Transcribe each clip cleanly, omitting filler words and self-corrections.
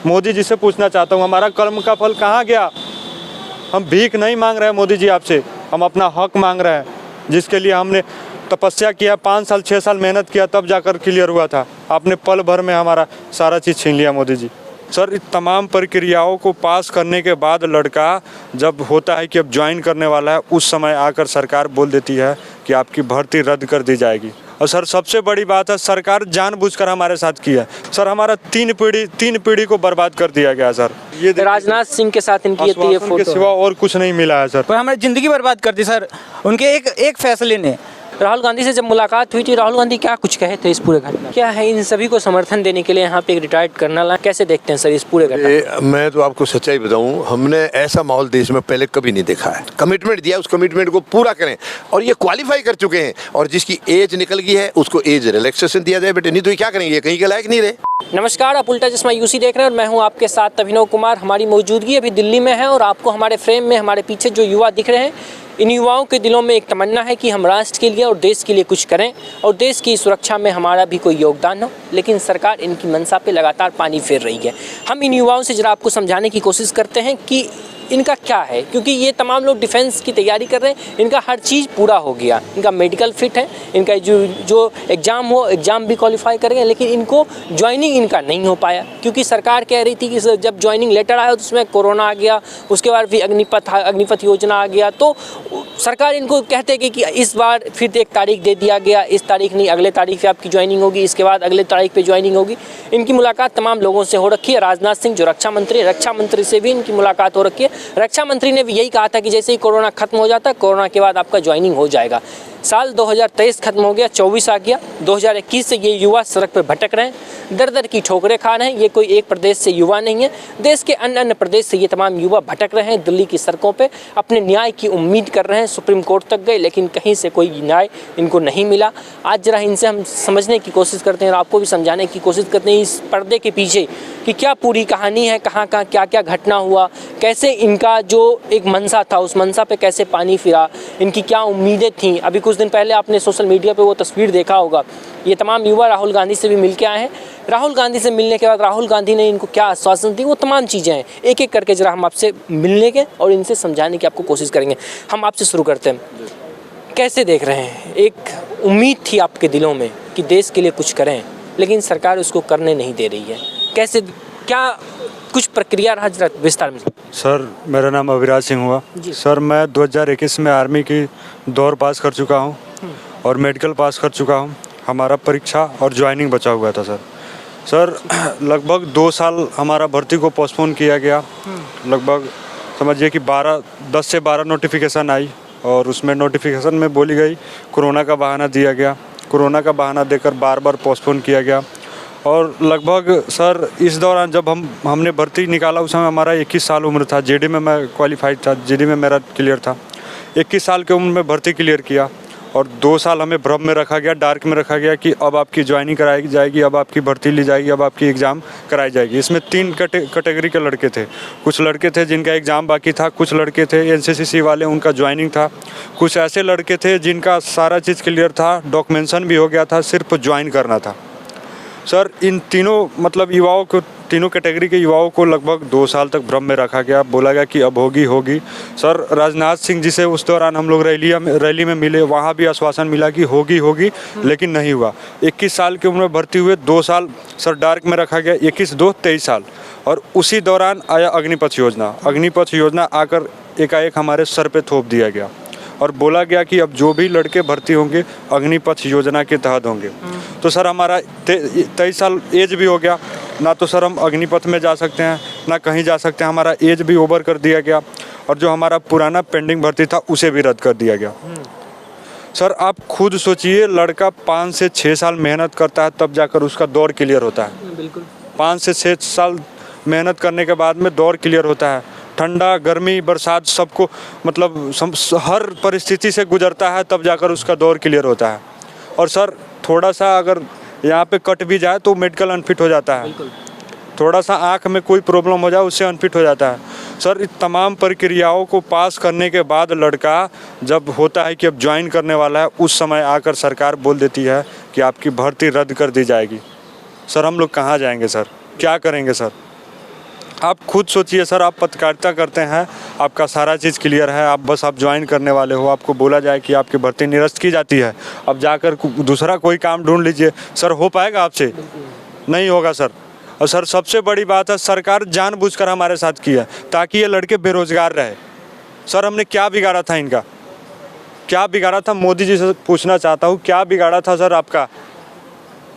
मोदी जी से पूछना चाहता हूँ, हमारा कर्म का फल कहाँ गया? हम भीख नहीं मांग रहे हैं मोदी जी आपसे, हम अपना हक मांग रहे हैं, जिसके लिए हमने तपस्या किया, 5 साल 6 साल मेहनत किया, तब जाकर क्लियर हुआ था। आपने पल भर में हमारा सारा चीज़ छीन लिया मोदी जी। सर, इस तमाम प्रक्रियाओं को पास करने के बाद लड़का जब होता है कि अब ज्वाइन करने वाला है, उस समय आकर सरकार बोल देती है कि आपकी भर्ती रद्द कर दी जाएगी। और सर, सबसे बड़ी बात है, सरकार जानबूझकर हमारे साथ की है। सर, हमारा तीन पीढ़ी को बर्बाद कर दिया गया सर। ये राजनाथ सिंह के साथ इनकी ये फोटो के सिवा और कुछ नहीं मिला है सर। पर हमारी ज़िंदगी बर्बाद कर दी सर उनके एक फैसले ने। राहुल गांधी से जब मुलाकात हुई थी, राहुल गांधी क्या कुछ कहे थे इस पूरे घटना? क्या है इन सभी को समर्थन देने के लिए यहाँ पे एक रिटायर्ड कर्नल है, कैसे देखते हैं सर इस पूरे घटना? मैं तो आपको सच्चाई बताऊं, हमने ऐसा माहौल देश में पहले कभी नहीं देखा है। कमिटमेंट दिया, उस कमिटमेंट को पूरा करें, और ये क्वालिफाई कर चुके हैं। और जिसकी एज निकल गई है उसको एज रिलैक्सेशन दिया जाए बेटे, नहीं तो ये क्या करेंगे, कहीं के लायक नहीं रहे। नमस्कार, आप उल्टा चश्मा यूसी देख रहे हैं और मैं हूं आपके साथ अभिनव कुमार। हमारी मौजूदगी अभी दिल्ली में है और आपको हमारे फ्रेम में हमारे पीछे जो युवा दिख रहे हैं, इन युवाओं के दिलों में एक तमन्ना है कि हम राष्ट्र के लिए और देश के लिए कुछ करें और देश की सुरक्षा में हमारा भी कोई योगदान हो। लेकिन सरकार इनकी मंशा पे लगातार पानी फेर रही है। हम इन युवाओं से जरा आपको समझाने की कोशिश करते हैं कि इनका क्या है, क्योंकि ये तमाम लोग डिफेंस की तैयारी कर रहे हैं, इनका हर चीज़ पूरा हो गया, इनका मेडिकल फिट है, इनका जो एग्ज़ाम हो एग्ज़ाम भी क्वालिफाई करेंगे, लेकिन इनको ज्वाइनिंग इनका नहीं हो पाया, क्योंकि सरकार कह रही थी कि जब ज्वाइनिंग लेटर आया तो उसमें कोरोना आ गया, उसके बाद भी अग्निपथ योजना आ गया, तो सरकार इनको कहते कि इस बार फिर एक तारीख दे दिया गया, इस तारीख नहीं अगले तारीख पे आपकी ज्वाइनिंग होगी, इसके बाद अगले तारीख पे ज्वाइनिंग होगी। इनकी मुलाकात तमाम लोगों से हो रखी है। राजनाथ सिंह जो रक्षा मंत्री से भी इनकी मुलाकात हो रखी है। रक्षा मंत्री ने भी यही कहा था कि जैसे ही कोरोना खत्म हो जाता है, कोरोना के बाद आपका ज्वाइनिंग हो जाएगा। साल 2023 खत्म हो गया, 24 आ गया, 2021 से ये युवा सड़क पर भटक रहे हैं, दर दर की ठोकरें खा रहे हैं। ये कोई एक प्रदेश से युवा नहीं है, देश के अन्य प्रदेश से ये तमाम युवा भटक रहे हैं दिल्ली की सड़कों पे, अपने न्याय की उम्मीद कर रहे हैं। सुप्रीम कोर्ट तक गए, लेकिन कहीं से कोई न्याय इनको नहीं मिला। आज जरा इनसे हम समझने की कोशिश करते हैं और आपको भी समझाने की कोशिश करते हैं इस पर्दे के पीछे कि क्या पूरी कहानी है, कहाँ क्या क्या घटना हुआ, कैसे इनका जो एक मनसा था उस मनसा पे कैसे पानी फिरा, इनकी क्या उम्मीदें थीं। अभी कुछ दिन पहले आपने सोशल मीडिया पे वो तस्वीर देखा होगा, ये तमाम युवा राहुल गांधी से भी मिल के आए हैं। राहुल गांधी से मिलने के बाद राहुल गांधी ने इनको क्या आश्वासन दी, वो तमाम चीज़ें हैं, एक एक करके जरा हम आपसे मिलने के और इनसे समझाने की आपको कोशिश करेंगे। हम आपसे शुरू करते हैं, कैसे देख रहे हैं? एक उम्मीद थी आपके दिलों में कि देश के लिए कुछ करें, लेकिन सरकार उसको करने नहीं दे रही है, कैसे क्या कुछ प्रक्रिया रहा, जरा विस्तार में? सर, मेरा नाम अविराज सिंह हुआ। सर, मैं 2021 में आर्मी की दौड़ पास कर चुका हूँ और मेडिकल पास कर चुका हूँ। हमारा परीक्षा और ज्वाइनिंग बचा हुआ था सर। लगभग 2 साल हमारा भर्ती को पोस्टपोन किया गया। लगभग समझिए कि 10 से 12 नोटिफिकेशन आई और उसमें नोटिफिकेशन में बोली गई, कोरोना का बहाना दिया गया, कोरोना का बहाना देकर बार बार पोस्टपोन किया गया। और लगभग सर इस दौरान जब हमने भर्ती निकाला, उस समय हमारा 21 साल उम्र था। जीडी में मैं क्वालिफाइड था, जीडी में मेरा क्लियर था। 21 साल की उम्र में भर्ती क्लियर किया और 2 साल हमें भ्रम में रखा गया, डार्क में रखा गया कि अब आपकी ज्वाइनिंग कराई जाएगी, अब आपकी भर्ती ली जाएगी, अब आपकी एग्ज़ाम कराई जाएगी। इसमें 3 कैटेगरी के लड़के थे। कुछ लड़के थे जिनका एग्ज़ाम बाकी था, कुछ लड़के थे एनसीसी वाले, उनका ज्वाइनिंग था, कुछ ऐसे लड़के थे जिनका सारा चीज़ क्लियर था, डॉक्यूमेंटेशन भी हो गया था, सिर्फ ज्वाइन करना था। सर, इन तीनों मतलब युवाओं को, तीनों कैटेगरी के युवाओं को लगभग 2 साल तक भ्रम में रखा गया। बोला गया कि अब होगी। सर, राजनाथ सिंह जी से उस दौरान हम लोग रैली में मिले, वहाँ भी आश्वासन मिला कि होगी, लेकिन नहीं हुआ। 21 साल की उम्र में भर्ती हुए, 2 साल सर डार्क में रखा गया, 21, 2, 23 साल। और उसी दौरान आया अग्निपथ योजना आकर एकाएक हमारे सर पे थोप दिया गया और बोला गया कि अब जो भी लड़के भर्ती होंगे अग्निपथ योजना के तहत होंगे। तो सर, हमारा 23 साल एज भी हो गया, ना तो सर हम अग्निपथ में जा सकते हैं, ना कहीं जा सकते हैं। हमारा एज भी ओवर कर दिया गया और जो हमारा पुराना पेंडिंग भर्ती था उसे भी रद्द कर दिया गया। सर, आप खुद सोचिए, लड़का 5 से 6 साल मेहनत करता है तब जाकर उसका दौर क्लियर होता है। बिल्कुल, 5 से 6 साल मेहनत करने के बाद में दौर क्लियर होता है। ठंडा, गर्मी, बरसात सबको मतलब हर परिस्थिति से गुजरता है तब जाकर उसका दौर क्लियर होता है। और सर, थोड़ा सा अगर यहाँ पे कट भी जाए तो मेडिकल अनफिट हो जाता है, थोड़ा सा आँख में कोई प्रॉब्लम हो जाए उससे अनफिट हो जाता है। सर, इस तमाम प्रक्रियाओं को पास करने के बाद लड़का जब होता है कि अब ज्वाइन करने वाला है, उस समय आकर सरकार बोल देती है कि आपकी भर्ती रद्द कर दी जाएगी। सर, हम लोग कहाँ जाएंगे सर, क्या करेंगे सर? आप खुद सोचिए सर, आप पत्रकारिता करते हैं, आपका सारा चीज़ क्लियर है, आप ज्वाइन करने वाले हो, आपको बोला जाए कि आपकी भर्ती निरस्त की जाती है, अब जाकर दूसरा कोई काम ढूंढ लीजिए। सर हो पाएगा आपसे? नहीं होगा सर। और सर सबसे बड़ी बात है, सरकार जानबूझकर हमारे साथ की है ताकि ये लड़के बेरोजगार रहे। सर हमने क्या बिगाड़ा था इनका, क्या बिगाड़ा था? मोदी जी से पूछना चाहता हूँ, क्या बिगाड़ा था सर आपका?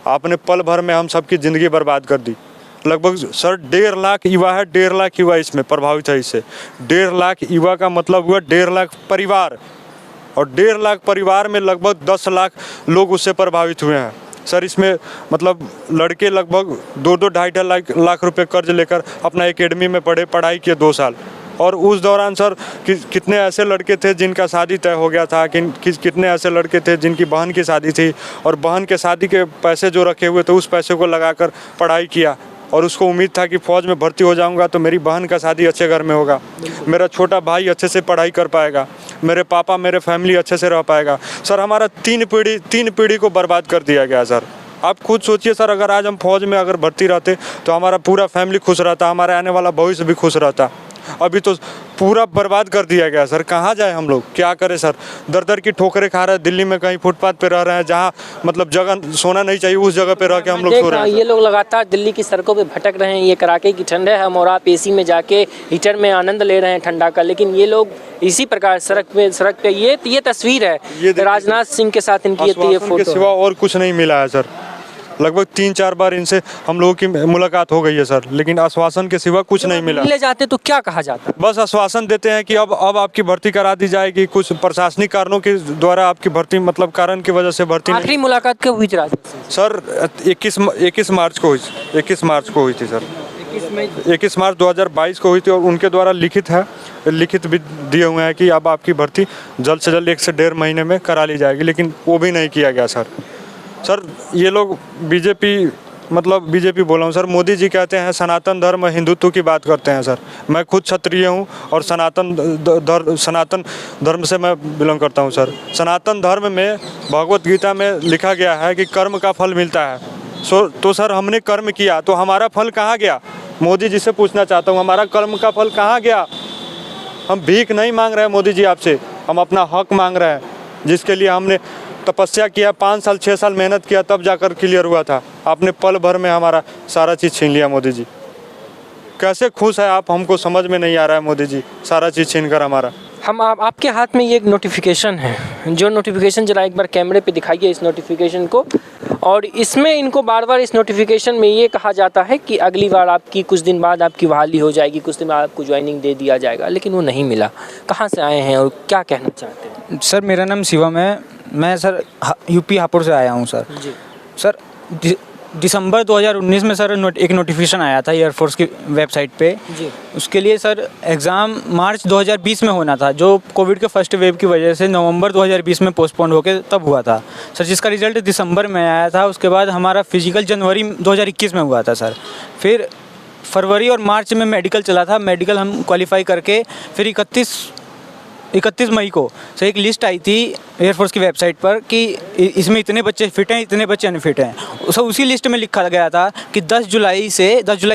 आपने पल भर में हम सबकी ज़िंदगी बर्बाद कर दी। लगभग सर 1.5 लाख युवा है, 1.5 लाख युवा इसमें प्रभावित है। इससे 1.5 लाख युवा का मतलब हुआ 1.5 लाख परिवार, और 1.5 लाख परिवार में लगभग 10 लाख लोग उससे प्रभावित हुए हैं। सर इसमें मतलब लड़के लगभग 2-2 ढाई लाख रुपए कर्ज लेकर अपना एकेडमी में पढ़ाई किए 2 साल। और उस दौरान सर कितने ऐसे लड़के थे जिनका शादी तय हो गया था, कितने ऐसे लड़के थे जिनकी बहन की शादी थी और बहन के शादी के पैसे जो रखे हुए थे उस पैसे को लगाकर पढ़ाई किया, और उसको उम्मीद था कि फ़ौज में भर्ती हो जाऊंगा तो मेरी बहन का शादी अच्छे घर में होगा, मेरा छोटा भाई अच्छे से पढ़ाई कर पाएगा, मेरे पापा मेरे फैमिली अच्छे से रह पाएगा। सर हमारा 3 पीढ़ी को बर्बाद कर दिया गया सर। आप खुद सोचिए सर, अगर आज हम फौज में अगर भर्ती रहते तो हमारा पूरा फैमिली खुश रहता, हमारा आने वाला भविष्य भी खुश रहता। अभी तो पूरा बर्बाद कर दिया गया सर। कहाँ जाए हम लोग, क्या करें सर? दर की ठोकरें खा रहे हैं, दिल्ली में कहीं फुटपाथ पे रह रहे हैं, जहाँ मतलब जगह सोना नहीं चाहिए उस जगह पे रह के हम लोग सो रहे हैं। ये लोग लगातार दिल्ली की सड़कों पे भटक रहे हैं, ये कड़ाके की ठंड है, हम और आप एसी में जाके हीटर में आनंद ले रहे हैं ठंडा का, लेकिन ये लोग इसी प्रकार सड़क पे ये तस्वीर है राजनाथ सिंह के साथ इनकी, ये फोटो के सिवा और कुछ नहीं मिला है सर। लगभग 3-4 बार इनसे हम लोगों की मुलाकात हो गई है सर, लेकिन आश्वासन के सिवा कुछ नहीं मिला। ले जाते तो क्या कहा जाता? बस आश्वासन देते हैं कि अब आपकी भर्ती करा दी जाएगी, कुछ प्रशासनिक कारणों के द्वारा आपकी भर्ती मतलब कारण की वजह से भर्ती। आखिरी मुलाकात कब हुई थी सर? 21 मार्च को हुई थी सर। 21 मार्च 2022 को हुई थी, और उनके द्वारा लिखित भी दिए हुए हैं कि अब आपकी भर्ती जल्द से जल्द 1 से 1.5 महीने में करा ली जाएगी, लेकिन वो भी नहीं किया गया सर। सर ये लोग बीजेपी बोल रहा हूँ सर, मोदी जी कहते हैं सनातन धर्म हिंदुत्व की बात करते हैं सर। मैं खुद क्षत्रिय हूँ और सनातन धर्म से मैं बिलोंग करता हूँ सर। सनातन धर्म में भगवत गीता में लिखा गया है कि कर्म का फल मिलता है। तो सर हमने कर्म किया तो हमारा फल कहाँ गया? मोदी जी से पूछना चाहता हूँ, हमारा कर्म का फल कहाँ गया? हम भीख नहीं मांग रहे हैं मोदी जी आपसे, हम अपना हक मांग रहे हैं, जिसके लिए हमने तपस्या किया, 5 साल 6 साल मेहनत किया, तब जाकर क्लियर हुआ था। आपने पल भर में हमारा सारा चीज़ छीन लिया मोदी जी। कैसे खुश है आप, हमको समझ में नहीं आ रहा है मोदी जी, सारा चीज़ छीन कर हमारा। आपके हाथ में ये एक नोटिफिकेशन है, जो नोटिफिकेशन जरा एक बार कैमरे पे दिखाइए इस नोटिफिकेशन को। और इसमें इनको बार बार इस नोटिफिकेशन में ये कहा जाता है कि अगली बार आपकी कुछ दिन बाद आपकी बहाली हो जाएगी, कुछ दिन बाद आपको ज्वाइनिंग दे दिया जाएगा, लेकिन वो नहीं मिला। कहाँ से आए हैं और क्या कहना चाहते हैं? सर मेरा नाम शिवम है, मैं सर यूपी हापुड़ से आया हूँ सर। जी सर दिसंबर 2019 में सर एक नोटिफिकेशन आया था एयरफोर्स की वेबसाइट पे जी। उसके लिए सर एग्ज़ाम मार्च 2020 में होना था, जो कोविड के फर्स्ट वेव की वजह से नवंबर 2020 में पोस्टपोन होकर तब हुआ था सर, जिसका रिज़ल्ट दिसंबर में आया था। उसके बाद हमारा फिजिकल जनवरी 2021 में हुआ था सर। फिर फरवरी और मार्च में मेडिकल चला था, मेडिकल हम क्वालिफाई करके फिर 31 मई को सर एक लिस्ट आई थी एयरफोर्स की वेबसाइट पर कि इसमें इतने बच्चे फिट हैं, इतने बच्चे अनफिट हैं। सर उसी लिस्ट में लिखा गया था कि 10 जुलाई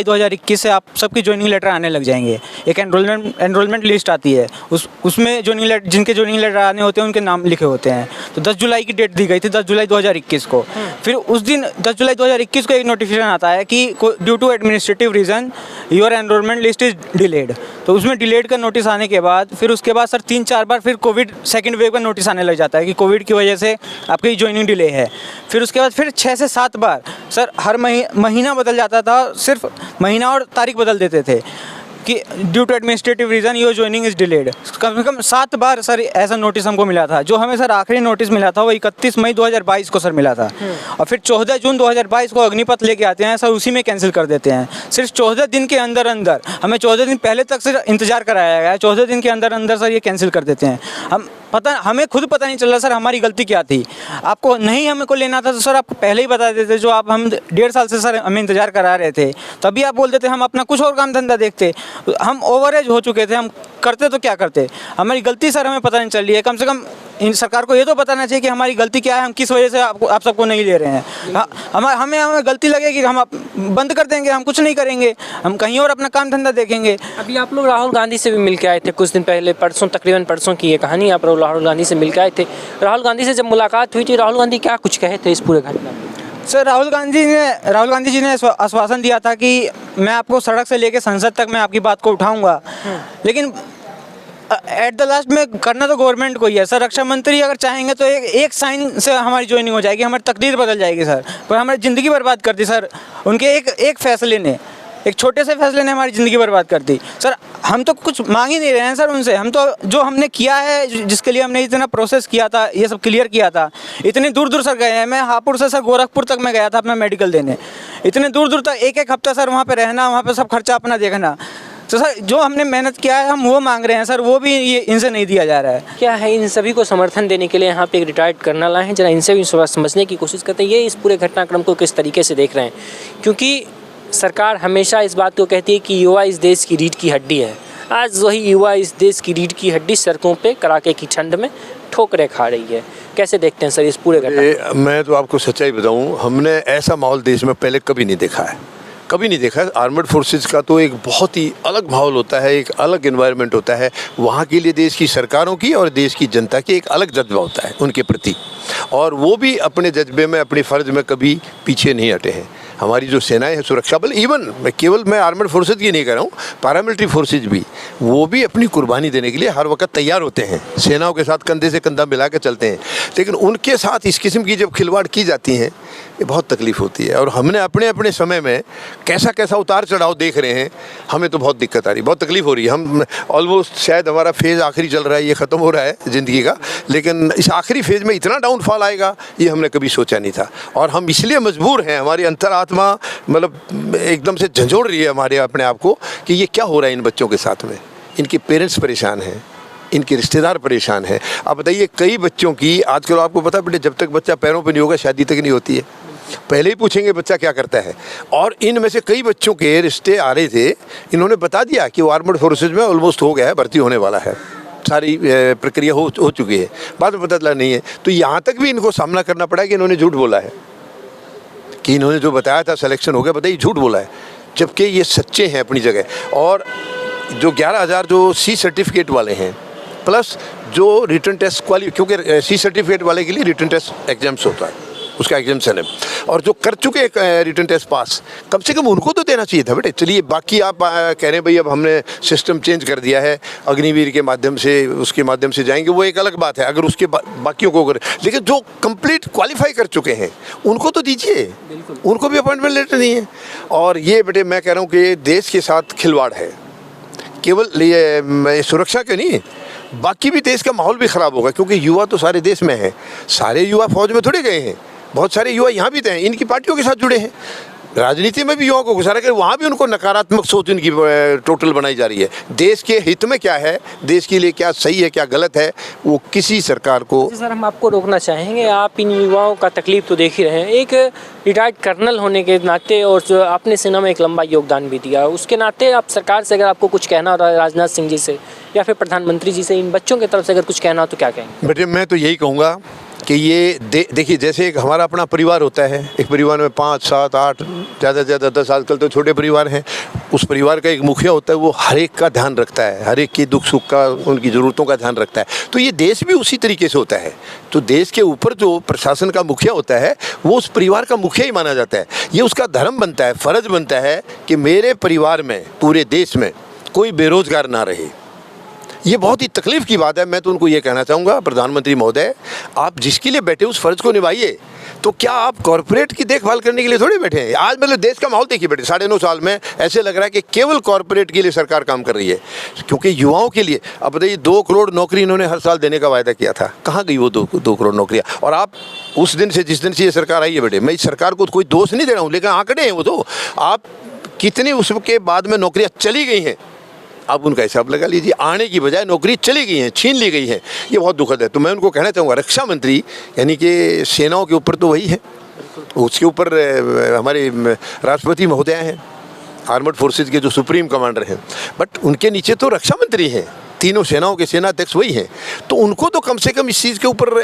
2021 से आप सबकी ज्वाइनिंग लेटर आने लग जाएंगे। एक एनरोलमेंट लिस्ट आती है, उसमें जिनके ज्वाइनिंग लेटर आने होते हैं उनके नाम लिखे होते हैं। तो 10 जुलाई की डेट दी गई थी, 10 जुलाई 2021 को। फिर उस दिन 10 जुलाई 2021 को एक नोटिफिकेशन आता है कि due to administrative reason your enrolment list is delayed. तो उसमें डिलेड का नोटिस आने के बाद फिर उसके बाद सर 3-4 बार फिर कोविड सेकेंड वेव का नोटिस आने लग जाता है कि कोविड की वजह से आपकी ज्वाइनिंग डिले है। फिर उसके बाद फिर 6 से 7 बार सर हर महीना बदल जाता था, सिर्फ महीना और तारीख बदल देते थे कि due to administrative reason your joining is delayed. कम से कम 7 बार सर ऐसा नोटिस हमको मिला था। जो हमें सर आखिरी नोटिस मिला था वो 31 मई 2022 को सर मिला था, और फिर 14 जून 2022 को अग्निपथ लेके आते हैं सर, उसी में कैंसिल कर देते हैं। सिर्फ 14 दिन के अंदर हमें 14 दिन पहले तक सर इंतजार कराया गया है, 14 दिन के अंदर सर ये कैंसिल कर देते हैं। हमें खुद पता नहीं चल रहा सर हमारी गलती क्या थी। आपको नहीं हमें को लेना था तो सर आप पहले ही बता देते। जो आप हम 1.5 साल से सर हमें इंतजार करा रहे थे, तभी आप बोल देते हम अपना कुछ और काम धंधा देखते। हम ओवर एज हो चुके थे, हम करते तो क्या करते। हमारी गलती सर हमें पता नहीं चल रही है। कम से कम इन सरकार को ये तो बताना चाहिए कि हमारी गलती क्या है, हम किस वजह से आप सबको नहीं ले रहे हैं। हमें गलती लगेगी, हम बंद कर देंगे, हम कुछ नहीं करेंगे, हम कहीं और अपना काम धंधा देखेंगे। अभी आप लोग राहुल गांधी से भी मिल के आए थे कुछ दिन पहले, परसों, तकरीबन परसों की ये कहानी, आप लोग राहुल गांधी से मिल के आए थे। राहुल गांधी से जब मुलाकात हुई थी, राहुल गांधी क्या कुछ कहे थे इस पूरे घटना में? सर, राहुल गांधी जी ने आश्वासन दिया था कि मैं आपको सड़क से लेकर संसद तक मैं आपकी बात को उठाऊंगा, लेकिन एट द लास्ट में करना तो गवर्नमेंट को ही है। सर, रक्षा मंत्री अगर चाहेंगे तो एक साइन से हमारी ज्वाइनिंग हो जाएगी, हमारी तकदीर बदल जाएगी सर, पर हमारी ज़िंदगी बर्बाद कर दी सर। उनके एक फैसले ने, एक छोटे से फैसले ने हमारी ज़िंदगी बर्बाद कर दी सर। हम तो कुछ मांग ही नहीं रहे हैं सर उनसे, हम तो जो हमने किया है, जिसके लिए हमने इतना प्रोसेस किया था, ये सब क्लियर किया था, इतने दूर दूर सर गए हैं। मैं हापुड़ से सर गोरखपुर तक मैं गया था अपना मेडिकल देने, इतने दूर दूर तक एक हफ्ता सर वहाँ पर रहना, वहाँ पर सब खर्चा अपना देखना। तो सर, जो हमने मेहनत किया है हम वो मांग रहे हैं सर, वो भी ये इनसे नहीं दिया जा रहा है। क्या है, इन सभी को समर्थन देने के लिए यहाँ पे एक रिटायर्ड कर्नल आए हैं, जरा इनसे भी समझने की कोशिश करते हैं ये इस पूरे घटनाक्रम को किस तरीके से देख रहे हैं, क्योंकि सरकार हमेशा इस बात को कहती है कि युवा इस देश की रीढ़ की हड्डी है। आज वही युवा इस देश की रीढ़ की हड्डी सड़कों पे कड़ाके की ठंड में ठोकरें खा रही है। कैसे देखते हैं सर इस पूरे घटना? मैं तो आपको सच्चाई बताऊं, हमने ऐसा माहौल देश में पहले कभी नहीं देखा है, कभी नहीं देखा है। आर्मड फोर्सेस का तो एक बहुत ही अलग माहौल होता है, एक अलग एनवायरनमेंट होता है। वहाँ के लिए देश की सरकारों की और देश की जनता की एक अलग जज्बा होता है उनके प्रति, और वो भी अपने जज्बे में, अपने फ़र्ज में कभी पीछे नहीं हटे हैं। हमारी जो सेनाएं हैं, सुरक्षा बल, इवन मैं आर्मड फोर्सेज की नहीं कह रहा हूँ, पैरामिलिट्री फोर्सेज भी, वो भी अपनी कुर्बानी देने के लिए हर वक्त तैयार होते हैं, सेनाओं के साथ कंधे से कंधा मिला के चलते हैं। लेकिन उनके साथ इस किस्म की जब खिलवाड़ की जाती हैं, ये बहुत तकलीफ़ होती है। और हमने अपने अपने समय में कैसा कैसा उतार चढ़ाव देख रहे हैं, हमें तो बहुत दिक्कत आ रही, बहुत तकलीफ़ हो रही है। हम ऑलमोस्ट शायद हमारा फेज़ आखिरी चल रहा है, ये ख़त्म हो रहा है ज़िंदगी का, लेकिन इस आखिरी फेज़ में इतना डाउनफॉल आएगा ये हमने कभी सोचा नहीं था। और हम इसलिए मजबूर हैं, हमारी अंतरात्मा मतलब एकदम से झंझोड़ रही है हमारे अपने आप को कि ये क्या हो रहा है इन बच्चों के साथ में। इनके पेरेंट्स परेशान हैं, इनके रिश्तेदार परेशान हैं। आप बताइए, कई बच्चों की आजकल आपको पता है बेटे, जब तक बच्चा पैरों पे नहीं होगा शादी तक नहीं होती है, पहले ही पूछेंगे बच्चा क्या करता है। और इनमें से कई बच्चों के रिश्ते आ रहे थे, इन्होंने बता दिया कि वो आर्मड फोर्सेज में ऑलमोस्ट हो गया है, भर्ती होने वाला है, सारी प्रक्रिया हो चुकी है, बाद में पता चला नहीं है। तो यहाँ तक भी इनको सामना करना पड़ा कि इन्होंने झूठ बोला है, कि इन्होंने जो बताया था सिलेक्शन हो गया, बताइए झूठ बोला है, जबकि ये सच्चे हैं अपनी जगह। और जो 11,000 जो सी सर्टिफिकेट वाले हैं, प्लस जो रिटर्न टेस्ट क्योंकि सी सर्टिफिकेट वाले के लिए रिटर्न टेस्ट एग्जाम्स होता है, उसका एग्जाम्सन है, और जो कर चुके रिटर्न टेस्ट पास, कम से कम उनको तो देना चाहिए था बेटे। चलिए, बाकी आप कह रहे हैं भाई अब हमने सिस्टम चेंज कर दिया है, अग्निवीर के माध्यम से, उसके माध्यम से जाएंगे, वो एक अलग बात है, अगर उसके बाकियों को करें, लेकिन जो कंप्लीट क्वालिफाई कर चुके हैं उनको तो दीजिए, उनको भी अपॉइंटमेंट लेटर नहीं है। और ये बेटे मैं कह रहा हूँ कि देश के साथ खिलवाड़ है, केवल ये सुरक्षा के नहीं, बाकी भी देश का माहौल भी ख़राब होगा, क्योंकि युवा तो सारे देश में है, सारे युवा फौज में थोड़े गए हैं, बहुत सारे युवा यहाँ भी हैं, इनकी पार्टियों के साथ जुड़े हैं, राजनीति में भी युवाओं को घुसा रहे, वहाँ भी उनको नकारात्मक सोच इनकी टोटल बनाई जा रही है। देश के हित में क्या है, देश के लिए क्या सही है, क्या गलत है, वो किसी सरकार को। सर, हम आपको रोकना चाहेंगे, आप इन युवाओं का तकलीफ तो देख ही रहे हैं, एक रिटायर्ड कर्नल होने के नाते और जो आपने सेना में एक लंबा योगदान भी दिया, उसके नाते आप सरकार से अगर आपको कुछ कहना हो, राजनाथ सिंह जी से या फिर प्रधानमंत्री जी से, इन बच्चों की तरफ से अगर कुछ कहना हो तो क्या कहेंगे? बेटे मैं तो यही कहूँगा कि ये देखिए, जैसे एक हमारा अपना परिवार होता है, एक परिवार में 5, 7, 8, ज़्यादा से ज़्यादा 10, आजकल तो छोटे परिवार हैं, उस परिवार का एक मुखिया होता है, वो हर एक का ध्यान रखता है, हर एक की दुख सुख का, उनकी ज़रूरतों का ध्यान रखता है। तो ये देश भी उसी तरीके से होता है। तो देश के ऊपर जो प्रशासन का मुखिया होता है, वो उस परिवार का मुखिया ही माना जाता है। ये उसका धर्म बनता है, फ़र्ज बनता है कि मेरे परिवार में, पूरे देश में कोई बेरोजगार ना रहे। ये बहुत ही तकलीफ़ की बात है। मैं तो उनको ये कहना चाहूँगा, प्रधानमंत्री महोदय, आप जिसके लिए बैठे उस फ़र्ज़ को निभाइए। तो क्या आप कॉरपोरेट की देखभाल करने के लिए थोड़ी बैठे हैं? आज मतलब देश का माहौल देखिए बेटे, 9.5 साल में ऐसे लग रहा है कि केवल कॉरपोरेट के लिए सरकार काम कर रही है, क्योंकि युवाओं के लिए अब बताइए 2 करोड़ नौकरी इन्होंने हर साल देने का वायदा किया था, कहाँ गई वो 2 करोड़ नौकरियाँ? और आप उस दिन से, जिस दिन से ये सरकार आई है बेटे, मैं इस सरकार को कोई दोष नहीं दे रहा हूँ, लेकिन आंकड़े हैं वो, तो आप कितनी उसके बाद में नौकरियाँ चली गई हैं, आप उनका हिसाब लगा लीजिए। आने की बजाय नौकरी चली गई हैं, छीन ली गई हैं, ये बहुत दुखद है। तो मैं उनको कहना चाहूँगा, रक्षा मंत्री यानी कि सेनाओं के ऊपर तो वही है, उसके ऊपर हमारे राष्ट्रपति महोदय हैं, आर्मड फोर्सेज के जो सुप्रीम कमांडर हैं, बट उनके नीचे तो रक्षा मंत्री हैं। तीनों सेनाओं के सेनाध्यक्ष वही हैं, तो उनको तो कम से कम इस चीज़ के ऊपर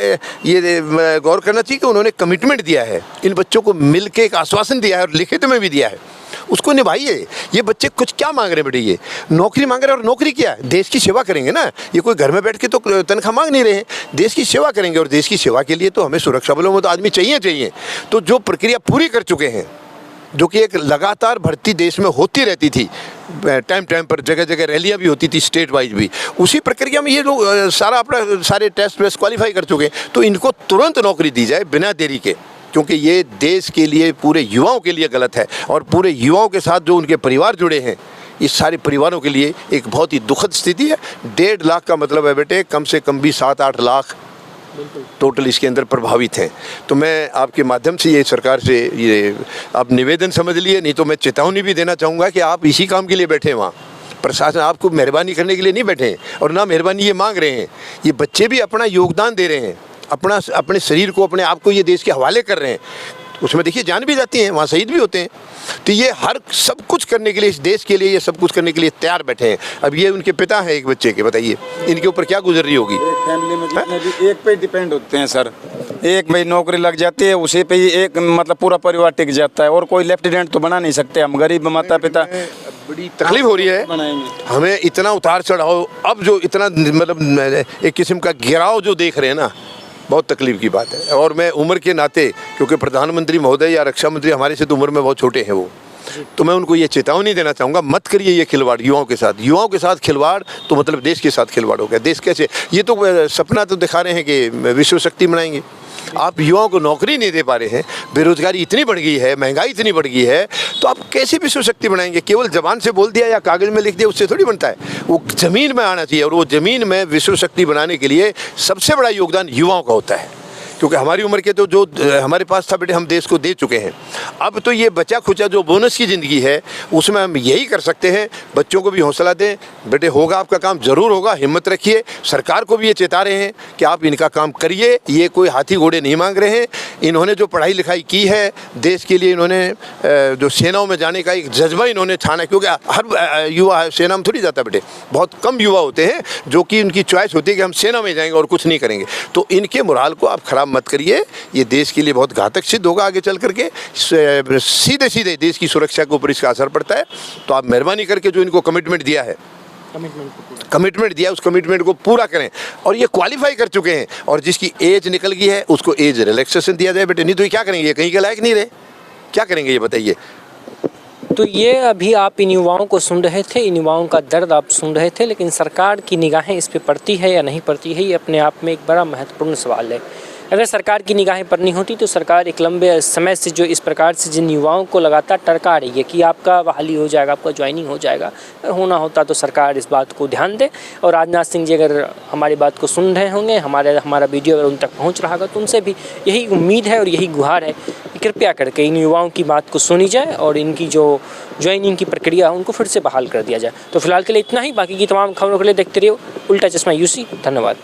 ये गौर करना चाहिए कि उन्होंने कमिटमेंट दिया है, इन बच्चों को मिल के एक आश्वासन दिया है और लिखित में भी दिया है, उसको निभाइए। ये बच्चे कुछ क्या मांग रहे हैं बेटे, ये नौकरी मांग रहे हैं, और नौकरी क्या है, देश की सेवा करेंगे ना, ये कोई घर में बैठ के तो तनख्वाह मांग नहीं रहे हैं, देश की सेवा करेंगे, और देश की सेवा के लिए तो हमें सुरक्षा बलों में तो आदमी चाहिए। तो जो प्रक्रिया पूरी कर चुके हैं, जो कि एक लगातार भर्ती देश में होती रहती थी, टाइम पर जगह जगह रैलियां भी होती थी स्टेट वाइज भी, उसी प्रक्रिया में ये लोग सारे टेस्ट वेस्ट क्वालिफाई कर चुके हैं, तो इनको तुरंत नौकरी दी जाए बिना देरी के, क्योंकि ये देश के लिए, पूरे युवाओं के लिए गलत है, और पूरे युवाओं के साथ जो उनके परिवार जुड़े हैं, इस सारे परिवारों के लिए एक बहुत ही दुखद स्थिति है। 1.5 लाख का मतलब है बेटे, कम से कम भी 7-8 लाख टोटल इसके अंदर प्रभावित हैं। तो मैं आपके माध्यम से ये सरकार से ये आप निवेदन समझ लिए, नहीं तो मैं चेतावनी भी देना चाहूँगा कि आप इसी काम के लिए बैठे वहाँ, प्रशासन आपको मेहरबानी करने के लिए नहीं बैठे हैं, और ना मेहरबानी ये मांग रहे हैं। ये बच्चे भी अपना योगदान दे रहे हैं, अपने शरीर को, अपने आप को ये देश के हवाले कर रहे हैं, उसमें देखिए जान भी जाती है, वहाँ शहीद भी होते हैं। तो ये हर सब कुछ करने के लिए, इस देश के लिए ये सब कुछ करने के लिए तैयार बैठे हैं। अब ये उनके पिता हैं एक बच्चे के, बताइए इनके ऊपर क्या गुजर रही होगी। एक फैमिली में जितने भी एक पे डिपेंड होते हैं सर, एक भाई नौकरी लग जाती है, उसी पे ही एक मतलब पूरा परिवार टिक जाता है, और कोई लेफ्टिनेंट तो बना नहीं सकते हम, गरीब माता पिता। बड़ी तकलीफ हो रही है हमें, इतना उतार चढ़ाव, अब जो इतना मतलब एक किस्म का गिराव जो देख रहे हैं ना, बहुत तकलीफ की बात है। और मैं उम्र के नाते, क्योंकि प्रधानमंत्री महोदय या रक्षा मंत्री हमारे से तो उम्र में बहुत छोटे हैं वो, तो मैं उनको ये चेतावनी देना चाहूँगा, मत करिए ये खिलवाड़ युवाओं के साथ। युवाओं के साथ खिलवाड़ तो मतलब देश के साथ खिलवाड़ हो गया। देश कैसे, ये तो सपना तो दिखा रहे हैं कि विश्व शक्ति बनाएंगे, आप युवाओं को नौकरी नहीं दे पा रहे हैं, बेरोजगारी इतनी बढ़ गई है, महंगाई इतनी बढ़ गई है, तो आप कैसे विश्व शक्ति बनाएंगे। केवल जबान से बोल दिया या कागज़ में लिख दिया उससे थोड़ी बनता है, वो ज़मीन में आना चाहिए, और वो ज़मीन में विश्व शक्ति बनाने के लिए सबसे बड़ा योगदान युवाओं का होता है। क्योंकि हमारी उम्र के तो जो हमारे पास था बेटे, हम देश को दे चुके हैं। अब तो ये बचा खुचा जो बोनस की ज़िंदगी है, उसमें हम यही कर सकते हैं, बच्चों को भी हौसला दें, बेटे होगा आपका काम, ज़रूर होगा, हिम्मत रखिए। सरकार को भी ये चेता रहे हैं कि आप इनका काम करिए, ये कोई हाथी घोड़े नहीं मांग रहे हैं। इन्होंने जो पढ़ाई लिखाई की है देश के लिए, इन्होंने जो सेनाओं में जाने का एक जज्बा इन्होंने ठाना, क्योंकि हर युवा सेना में थोड़ी जाता बेटे, बहुत कम युवा होते हैं जो कि उनकी चॉइस होती है कि हम सेना में जाएंगे और कुछ नहीं करेंगे। तो इनके मोराल को आप ख़राब मत करिए, ये देश के लिए बहुत घातक सिद्ध होगा आगे चल करके, सीधे देश की सुरक्षा के ऊपर इसका असर पड़ता है। तो आप मेहरबानी करके जो इनको कमिटमेंट दिया है, उस कमिटमेंट को पूरा करें, और ये क्वालिफाई कर चुके हैं, और जिसकी एज निकल गई है उसको एज रिलैक्सेशन दिया जाए बेटे, नहीं तो ये क्या करेंगे, ये कहीं के लायक नहीं रहे, क्या करेंगे ये बताइए। तो ये अभी आप इन युवाओं को सुन रहे थे, इन युवाओं का दर्द आप सुन रहे थे, लेकिन सरकार की निगाहें इस पे पड़ती है या नहीं पड़ती है, ये अपने आप में एक बड़ा महत्वपूर्ण सवाल है। अगर सरकार की निगाहें पड़नी होती तो सरकार एक लंबे समय से जो इस प्रकार से जिन युवाओं को लगातार टरका रही है कि आपका बहाली हो जाएगा, आपका ज्वाइनिंग हो जाएगा, अगर होना होता तो सरकार इस बात को ध्यान दे। और राजनाथ सिंह जी अगर हमारी बात को सुन रहे होंगे, हमारा वीडियो अगर उन तक पहुंच रहा होगा, तो उनसे भी यही उम्मीद है और यही गुहार है कि कृपया करके इन युवाओं की बात को सुनी जाए और इनकी जो ज्वाइनिंग की प्रक्रिया है उनको फिर से बहाल कर दिया जाए। तो फिलहाल के लिए इतना ही, बाकी की तमाम खबरों के लिए देखते रहिए उल्टा चश्मा यूसी। धन्यवाद।